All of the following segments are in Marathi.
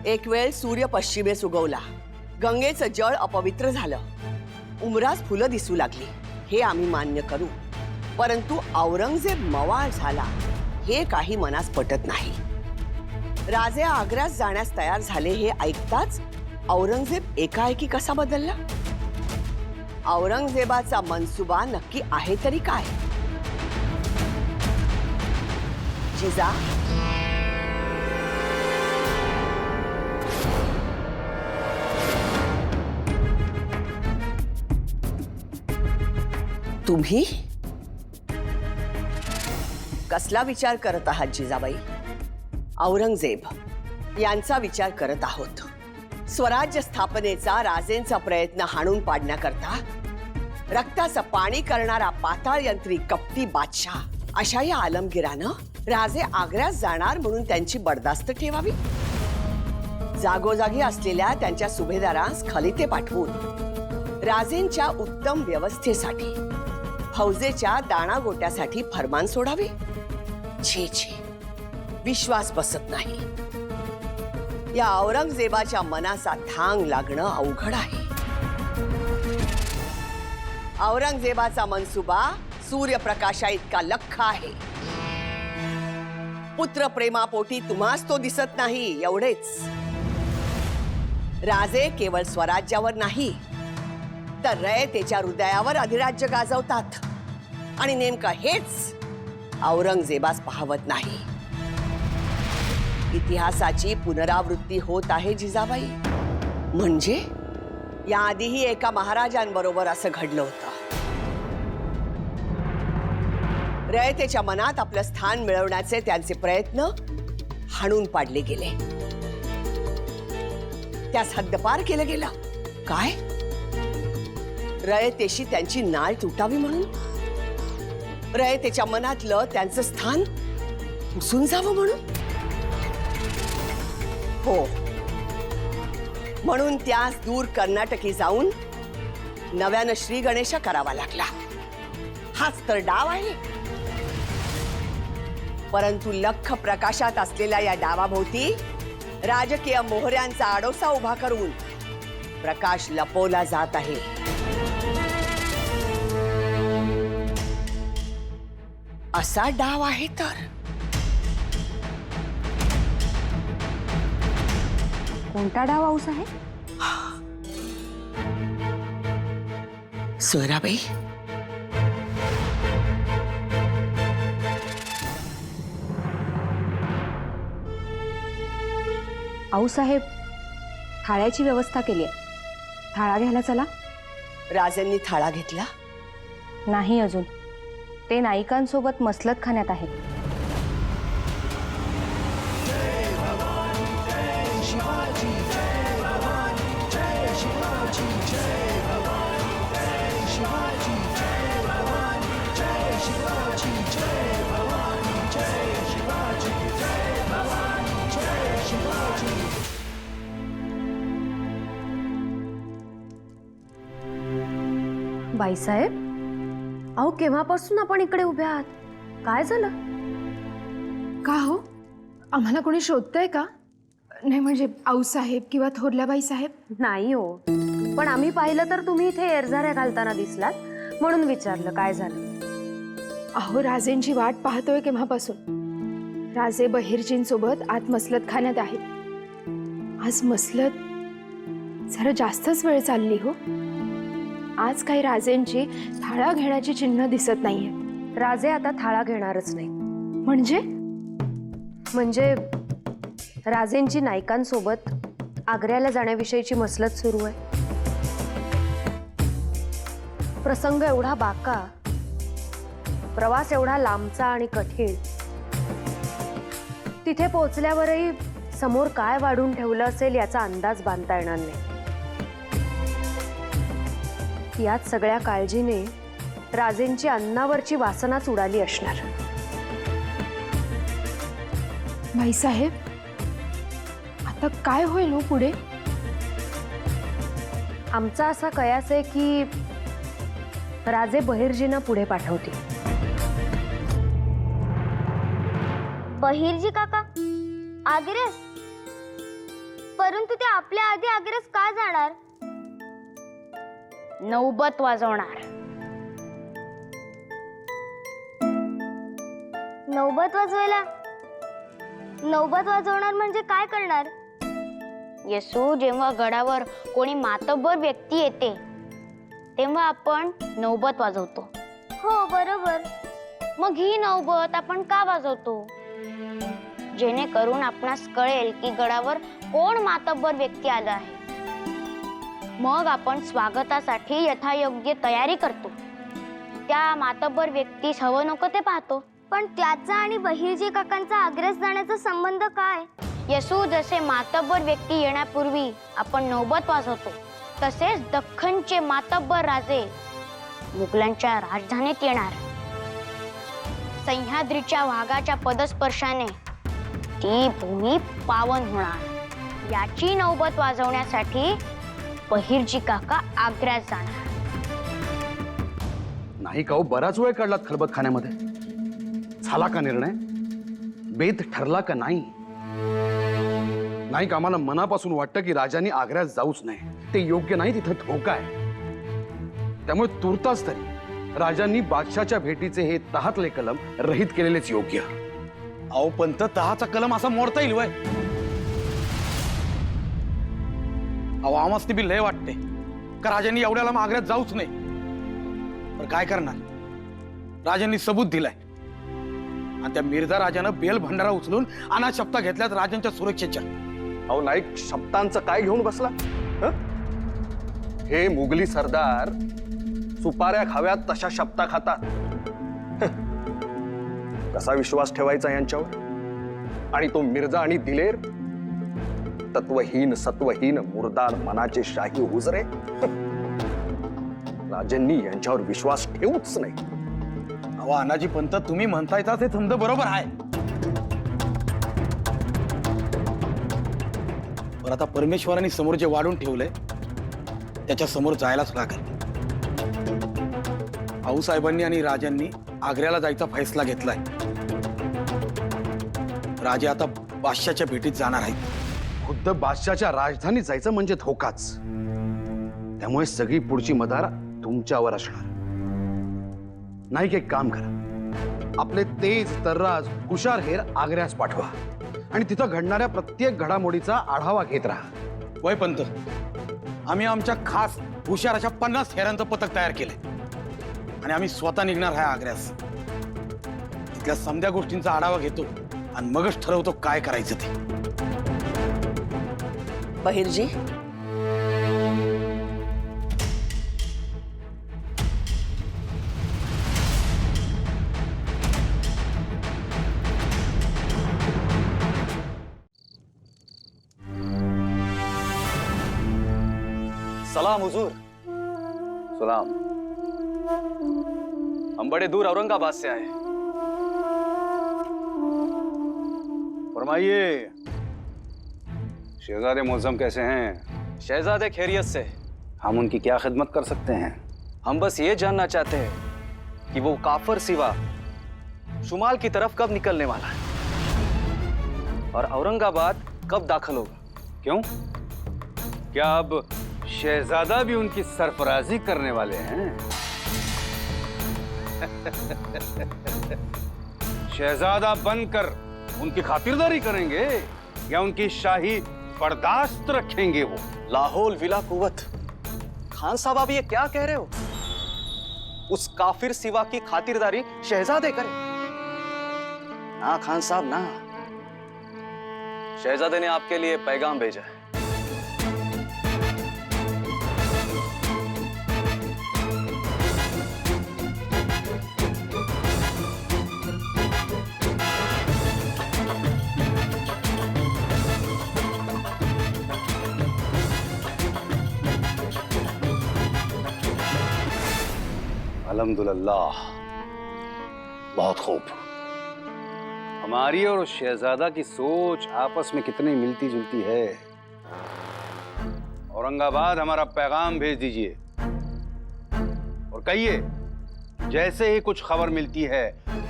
एक वेळ सूर्य पश्चिमेस उगवला, गंगेचं जळ अपवित्र झालं, उमरास फुलं दिसू लागली, हे आम्ही मान्य करू. परंतु औरंगजेब मवाळ झाला हे काही मनास पटत नाही. राजे आग्र्यास जाण्यास तयार झाले हे ऐकताच औरंगजेब एकाएकी कसा बदलला? औरंगजेबाचा मनसुबा नक्की आहे तरी काय? जिजा, तुम्ही कसला विचार करत आहात जिजाबाई? औरंगजेब यांचा विचार करत आहोत. स्वराज्य स्थापनेचा राजेंचा प्रयत्न हाणून पाडण्याकरता रक्ताचं पाणी करणारा पाताळ यंत्री कपटी बादशाह अशा या आलमगीरानं राजे आग्र्यास जाणार म्हणून त्यांची बडदास्त ठेवावी. जागोजागी असलेल्या त्यांच्या सुभेदारांस खलिते पाठवून राजेंच्या उत्तम व्यवस्थेसाठी फौजेच्या दाणागोट्यासाठी फरमान सोडावे. छे छे, विश्वास बसत नाही. या औरंगजेबाच्या मनाचा थांग लागणं अवघड आहे. औरंगजेबाचा मनसुबा सूर्यप्रकाशा इतका लख्ख आहे. पुत्र प्रेमापोटी तुम्हास तो दिसत नाही एवढेच. राजे केवळ स्वराज्यावर नाही तर रयतेच्या हृदयावर अधिराज्य गाजवतात आणि नेमकं हेच औरंगजेबास पाहवत नाही. इतिहासाची पुनरावृत्ती होत आहे जिजाबाई. म्हणजे याआधीही एका महाराजांबरोबर असं घडलं होतं. रयतेच्या मनात आपलं स्थान मिळवण्याचे त्यांचे प्रयत्न हाणून पाडले गेले. त्यास हद्दपार केलं गेलं. काय? रयतेशी त्यांची नाळ तुटावी म्हणून? रयतेच्या मनातलं त्यांचं स्थान पुसून जावं म्हणून? हो, म्हणून त्यास दूर कर्नाटकी जाऊन नव्यानं श्री गणेश करावा लागला. हाच तर डाव आहे. परंतु लख्ख प्रकाशात असलेल्या या डावाभोवती राजकीय मोहऱ्यांचा आडोसा उभा करून प्रकाश लपवला जात आहे. असा डाव आहे तर कोणता डाव आऊस आहे? सोयराबाई, आऊसाहेब, थाळ्याची व्यवस्था केली आहे. थाळा घ्यायला चला. राजांनी थाळा घेतला नाही अजून. ते नायिकांसोबत मसलत खाण्यात आहे. बाईसाहेब, अहो केव्हापासून आपण इकडे उभे आहात? काय झालं? का हो, आम्हाला कोणी शोधतंय का? नाही म्हणजे आऊसाहेब किंवा थोरल्याबाई साहेब? नाही हो, पण आम्ही पाहिलं तर तुम्ही इथे एरझाऱ्या घालताना दिसलात म्हणून विचारलं काय झालं. अहो, राजेंची वाट पाहतोय केव्हापासून. राजे बहिर्जींसोबत आत मसलत खाण्यात आहे. आज मसलत जरा जास्तच वेळ चालली हो. आज काही राजेंची थाळा घेण्याची चिन्ह दिसत नाहीये. राजे आता थाळा घेणारच नाही. म्हणजे राजेंची नायिकांसोबत आग्र्याला जाण्याविषयीची मसलत सुरू आहे. प्रसंग एवढा बाका, प्रवास एवढा लांबचा आणि कठीण. तिथे पोहोचल्यावरही समोर काय वाढून ठेवलं असेल याचा अंदाज बांधता येणार नाही. याच सगळ्या काळजीने राजेंची अन्नावरची वासनाच उडाली असणार. बाईसाहेब, आता काय होईल हो पुढे? आमचा असा कयास आहे की राजे बहिर्जींना पुढे पाठवतील. बहिर्जी काका आग्र्यास? परंतु ते आपल्या आधी आग्र्यास का जाणार? नौबत वाजवणार. नौबत वाजवणार म्हणजे काय करणार? येसू, जेव्हा गडावर कोणी मातब्बर व्यक्ती येते तेव्हा आपण नौबत वाजवतो. हो बरोबर. मग ही नौबत आपण का वाजवतो? जेणेकरून आपणास कळेल की गडावर कोण मातब्बर व्यक्ती आला आहे. मग आपण स्वागतासाठी यथायोग्य तयारी करतो. त्या मातब्बर व्यक्तीस हवं नको ते पाहतो. पण त्याचा आणि बहिर्जी काकांचा आग्र्यास जाण्याचा संबंध काय? येसू, जसे मातब्बर व्यक्ती येण्यापूर्वी आपण नौबत वाजवतो तसेच दख्खनचे मातब्बर राजे मुघलांच्या राजधानीत येणार. सह्याद्रीच्या वाघाच्या पदस्पर्शाने ती भूमी पावन होणार. याची नौबत वाजवण्यासाठी बहिर्जी काका आग्र्यात जाणार. नाही का हो, बराच वेळ काढलात खलबत खाण्यामध्ये. झाला का निर्णय? बेत ठरला का नाही? नाही का आम्हाला मनापासून वाटतं की राजांनी आग्र्यात जाऊच नाही. ते योग्य नाही, तिथं धोका आहे. त्यामुळे तुर्तास तरी राजांनी बादशाच्या भेटीचे हे तहातले कलम रहित केलेलेच योग्य. अहो पंत, तहाचा कलम असा मोडता येईल वय? अहो आम्हाला बी लय वाटते का राजांनी एवढ्याला आग्र्यात जाऊच नाही. पण काय करणार, राजांनी सबूत दिलाय आणि त्या मिर्झा राजानं बेल भंडारा उचलून अनाथ शपथा घेतल्यात राजांच्या सुरक्षेच्या. अहो नाईक, शब्दांचं काय घेऊन बसला? हे मुघली सरदार सुपाऱ्या खाव्यात तशा शब्दा खातात. कसा विश्वास ठेवायचा यांच्यावर? आणि तो मिर्झा आणि दिलेर तत्वहीन सत्वहीन मुर्दार मनाचे शाही हुजरे. राजांनी यांच्यावर विश्वास ठेवूच नाही. अहो अनाजी पंत, तुम्ही म्हणतायचा ते समज बरोबर आहे. पण आता परमेश्वरांनी समोर जे वाढून ठेवलंय त्याच्या समोर जायलाच लागेल. आऊसाहेबांनी आणि राजांनी आग्र्याला जायचा फैसला घेतलाय. राजे आता बादशाच्या भेटीत जाणार आहेत. खुद्द बादशाच्या राजधानीत जायचं म्हणजे धोकाच. त्यामुळे सगळी पुढची मदार तुमच्यावर असणार. नाही, एक काम करा, आपले तेज तर्राज हुशार हेर आग्र्यास पाठवा आणि तिथं घडणाऱ्या प्रत्येक घडामोडीचा आढावा घेत राहा. वय पंत, आम्ही आमच्या खास हुशार अशा 50 हेरांचं पथक तयार केलंय आणि आम्ही स्वतः निघणार आहे आग्र्यास. तिथल्या समध्या गोष्टींचा आढावा घेतो आणि मगच ठरवतो काय करायचं ते. बहिर्जी, सलाम हुजूर। सलाम। हम बड़े दूर औरंगाबाद से आए। फरमाइए, शहजादे मौजम कैसे हैं? शहजादे खैरियत से। हम उनकी क्या खिदमत कर सकते हैं? हम बस ये जानना चाहते हैं कि वो काफर सिवा शुमाल की तरफ कब निकलने वाला है और औरंगाबाद कब दाखिल होगा? क्यों? क्या अब शहजादा भी उनकी सरफराजी करने वाले हैं? शहजादा बनकर उनकी खातिरदारी करेंगे या उनकी शाही बर्दाश्त रखेंगे? वो लाहौल विला कुवत। खान साहब, आप ये क्या कह रहे हो? उस काफिर सिवा की खातिरदारी शहजादे करें? ना खान साहब ना। शहजादे ने आपके लिए पैगाम भेजा है। अल्हम्दुलिल्लाह, बहुत खूब। हमारी और उस शहजादा की सोच आपस में कितनी मिलती जुलती है। औरंगाबाद हमारा पैगाम भेज दीजिए और कहिए जैसे ही कुछ खबर मिलती है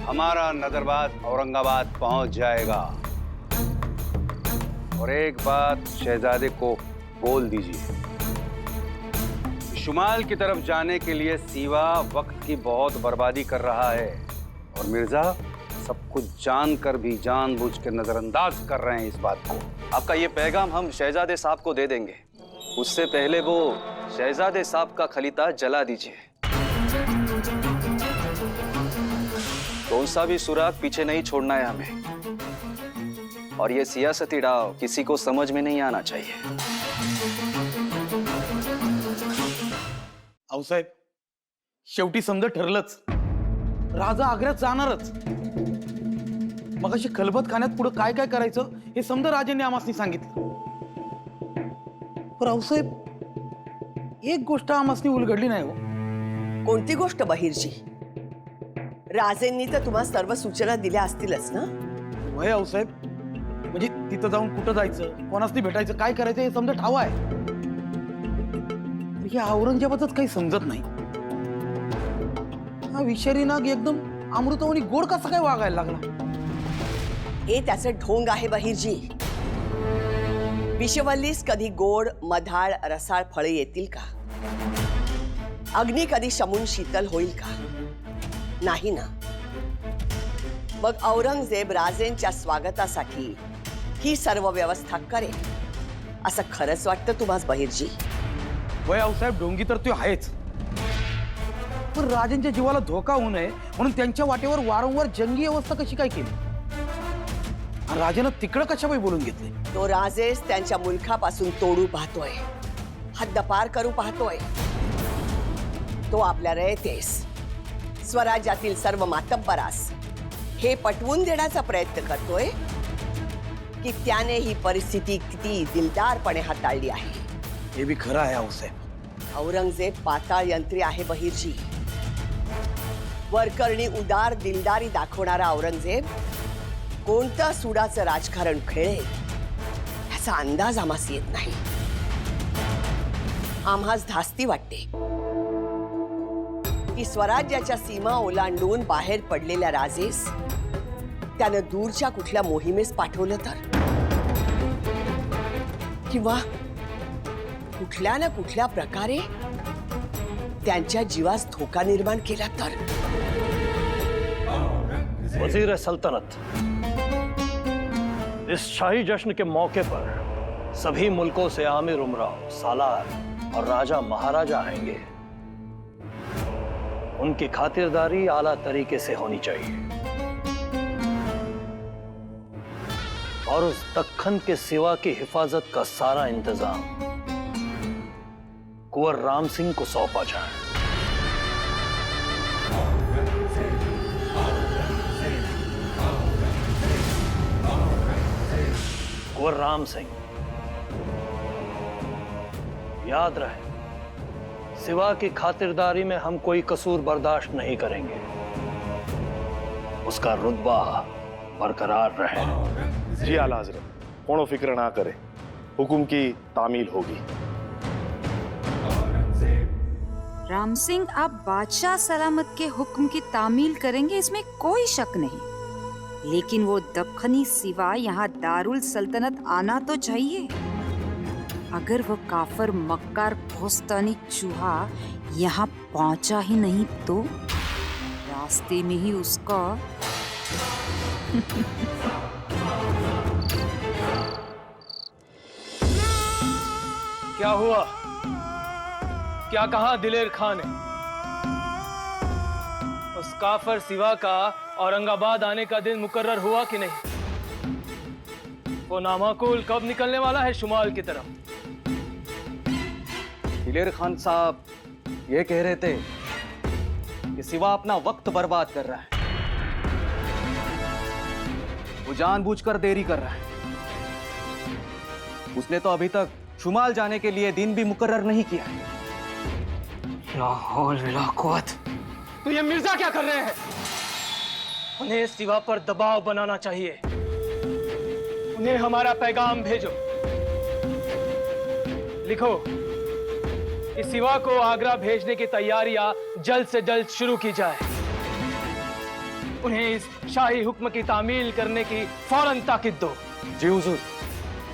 हमारा नजरबाज औरंगाबाद पहुंच जाएगा। और एक बात शहजादे को बोल दीजिए, शुमाल की तरफ जाने के लिए सीवा वक्त की बहुत बर्बादी कर रहा है और मिर्जा सब कुछ जानकर भी जानबूझ के नजरअंदाज कर रहे हैं इस बात को। आपका ये पैगाम हम शहजादे साहब को दे देंगे, उससे पहले वो शहजादे साहब का खलीता जला दीजिए। कौन सा भी सुराग पीछे नहीं छोड़ना है हमें, और ये सियासती डाव किसी को समझ में नहीं आना चाहिए। आऊसाहेब, शेवटी समजा ठरलंच, राजा आग्र्यात जाणारच। मग अशी खलबत खाण्यात पुढे काय काय करायचं हे समजा राजांनी आमासनी सांगितलं। पण आऊसाहेब, एक गोष्ट आमासनी उलगडली नाही हो। कोणती गोष्ट बहिर्जी? राजेंनी तर तुम्हाला सर्व सूचना दिल्या असतीलच ना? वय आऊसाहेब, म्हणजे तिथं जाऊन कुठं जायचं, कोणासनी भेटायचं, काय करायचं हे समजा ठाव आहे। या औरंगजेबाच काही समजत नाही। हा विषारी नाग एकदम अमृतवाणी गोड कसा काय वागायला लागला? हे त्याचं ढोंग आहे बहिर्जी। विषवल्लीस कधी गोड मधाळ रसाळ फळे येतील का? अग्नी कधी शमून शीतल होईल का? नाही ना। मग औरंगजेब राजेंच्या स्वागतासाठी ही सर्व व्यवस्था करेल असं खरंच वाटतं तुम्हाला बहिर्जी? वय आऊसाहेब, ढोंगी तर तो आहेच, पण राजांच्या जीवाला धोका होऊ नये म्हणून त्यांच्या वाटेवर वारंवार जंगी अवस्था कशी काय केली? आणि राजानं तिकडं कशाबाई बोलून घेतले? तो राजेस त्यांच्या मुलखापासून तोडू पाहतोय, हद्दपार करू पाहतोय। तो आपल्या रयतेस, स्वराज्यातील सर्व मातब्बरास हे पटवून देण्याचा प्रयत्न करतोय की त्याने ही परिस्थिती किती दिलदारपणे हाताळली आहे। हे बी खरं आहे आऊसाहेब। औरंगजेब पाताळ यंत्री आहे बहिर्जी। वरकरणी उदार दिलदारी दाखवणारा औरंगजेब कोणतं सुडाचं राजकारण खेळेल ह्याचा अंदाज आम्हास येत नाही। आम्हास धास्ती वाटते की स्वराज्याच्या सीमा ओलांडून बाहेर पडलेल्या राजेस त्यानं दूरच्या कुठल्या मोहिमेस पाठवलं तर, किंवा कुठल्या ना कुठल्या प्रकारे त्यांच्या जीवास धोका निर्माण केला तर। वजीर सल्तनत, इस शाही जश्न के मौके पर सभी मुल्कों से आमिर उमराव, सालार और राजा महाराजा आएंगे। उनकी खातिरदारी आला तरीके से होनी चाहिए और उस दक्खन के सिवा की हिफाजत का सारा इंतजाम कुंवर राम सिंह को सौंपा जाए। कुंवर राम सिंह, याद रहे, सिवा की खातिरदारी में हम कोई कसूर बर्दाश्त नहीं करेंगे। उसका रुतबा बरकरार रहे। जी आला हजरत, कोनो फिक्र ना करे, हुक्म की तामील होगी। राम सिंह, आप बादशाह सलामत के हुक्म की तामील करेंगे, इसमें कोई शक नहीं, लेकिन वो दक्खनी सिवा यहाँ दारुल सल्तनत आना तो चाहिए। अगर वो काफर मक्कार भोस्तानी चूहा यहाँ पहुंचा ही नहीं तो रास्ते में ही उसका क्या हुआ? क्या कहा दिलेर खान ने? उस काफर सिवा का औरंगाबाद आने का दिन मुकर्रर हुआ कि नहीं? वो नामाकुल कब निकलने वाला है शुमाल की तरफ? दिलेर खान साहब ये कह रहे थे कि सिवा अपना वक्त बर्बाद कर रहा है, वो जानबूझकर देरी कर रहा है। उसने तो अभी तक शुमाल जाने के लिए दिन भी मुकर्रर नहीं किया है। तो ये मिर्जा क्या कर रहे हैं? उन्हें सिवा पर दबाव बनाना चाहिए। उन्हें हमारा पैगाम भेजो, लिखो कि सिवा को आगरा भेजने की तैयारियां जल्द से जल्द शुरू की जाए। उन्हें इस शाही हुक्म की तामील करने की फौरन ताकीद दो। जी हुजूर।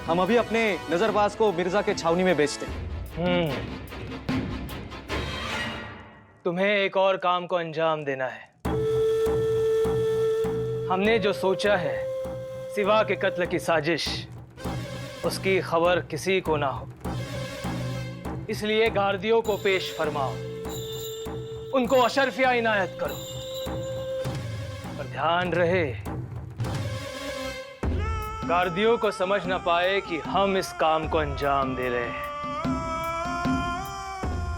हम अभी अपने नजरबाज को मिर्जा के छावनी में बेचते तुम्हें एक और काम को अंजाम देना है। हमने जो सोचा है, सिवा के कत्ल की साजिश, उसकी खबर किसी को ना हो, इसलिए गार्दियों को पेश फरमाओ, उनको अशरफिया इनायत करो। पर ध्यान रहे, गार्दियों को समझ ना पाए कि हम इस काम को अंजाम दे रहे हैं।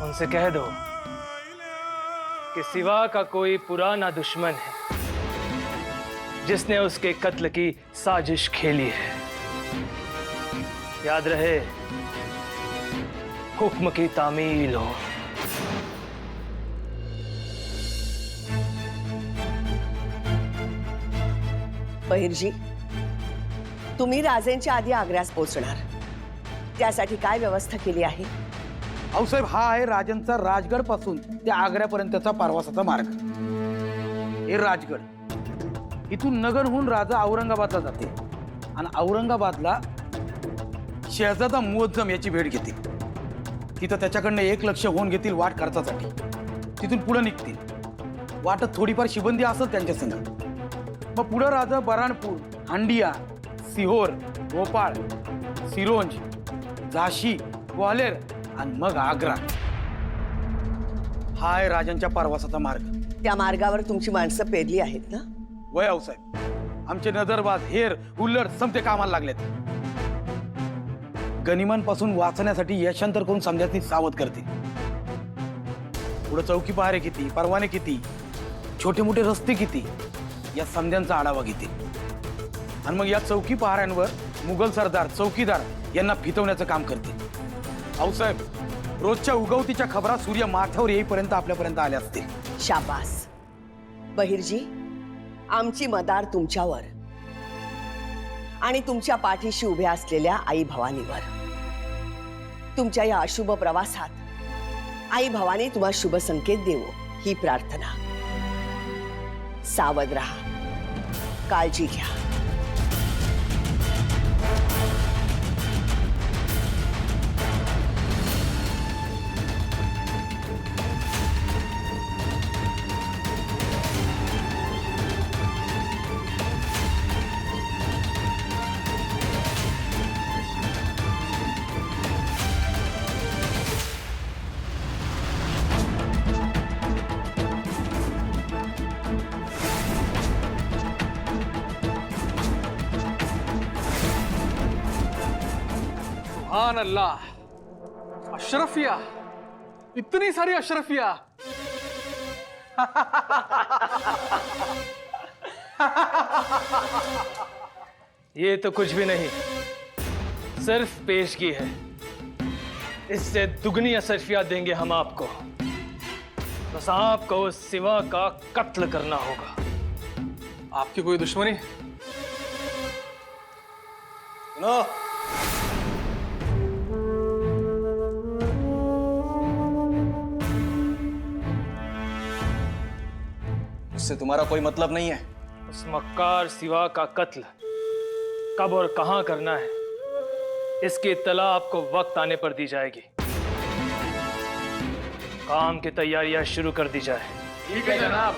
उनसे कह दो कि सिवा का कोई पुराना दुश्मन है जिसने उसके कत्ल की साजिश खेली है। याद रहे, हुक्म की तामील हो। बहिर्जी, तुम्ही राजेंच्या आधी आग्र्यास पोहोचणार, त्यासाठी काय व्यवस्था केली आहे? आऊसाहेब, हा आहे राजांचा राजगड पासून ते आग्र्यापर्यंतचा प्रवासाचा मार्ग। हे राजगड इथून नगरहून राजा औरंगाबादला जाते आणि औरंगाबादला शहजादा मुअज्जम याची भेट घेते। तिथं त्याच्याकडनं 1 लक्ष होऊन घेतील वाट खर्चासाठी। तिथून पुढे निघतील। वाटत थोडीफार शिबंदी असेल त्यांच्या संग। मग पुढे राजा बराणपूर, हांडिया, सिहोर, भोपाळ, सिरोंज, झाशी, ग्वालेर आणि मग आग्रा। हा आहे राजांच्या प्रवासाचा मार्ग। त्या मार्गावर तुमची माणसं पेरली आहेत ना? वय आऊसाहेब, आमचे नजरबाज, हेर, हुल्लर समते कामाला लागलेत। गनिमांपासून वाचण्यासाठी यशांतर करून समजायची सावध करते। पुढे चौकी पहारे किती, परवाने किती, छोटे मोठे रस्ते किती, या समध्यांचा आढावा घेते। आणि मग या चौकी पहाऱ्यांवर मुघल सरदार, चौकीदार यांना फितवण्याचं काम करते। आऊसाहेब, रोजच्या उगवतीच्या खबरा सूर्य माथ्यावर येईपर्यंत आपल्यापर्यंत आल्या असतील। शाबास बहिर्जी, आमची मदार तुमच्यावर आणि तुमच्या पाठीशी उभ्या असलेल्या आई भवानीवर। तुमच्या या अशुभ प्रवासात आई भवानी तुम्हाला शुभ संकेत देवो ही प्रार्थना। सावध राहा, काळजी घ्या। सुभान अल्लाह, अशरफिया, इतनी सारी अशरफिया। ये तो कुछ भी नहीं, सिर्फ पेशगी है। इससे दुगनी अशरफिया देंगे हम आपको। बस आपको उस सिवा का कत्ल करना होगा। आपकी कोई दुश्मनी? सुनो, उससे तुम्हारा कोई मतलब नहीं है। उस मक्कार सिवा का कत्ल कब और कहां करना है, इसकी इत्तला आपको वक्त आने पर दी जाएगी। काम की तैयारियां शुरू कर दी जाए। ठीक है जनाब।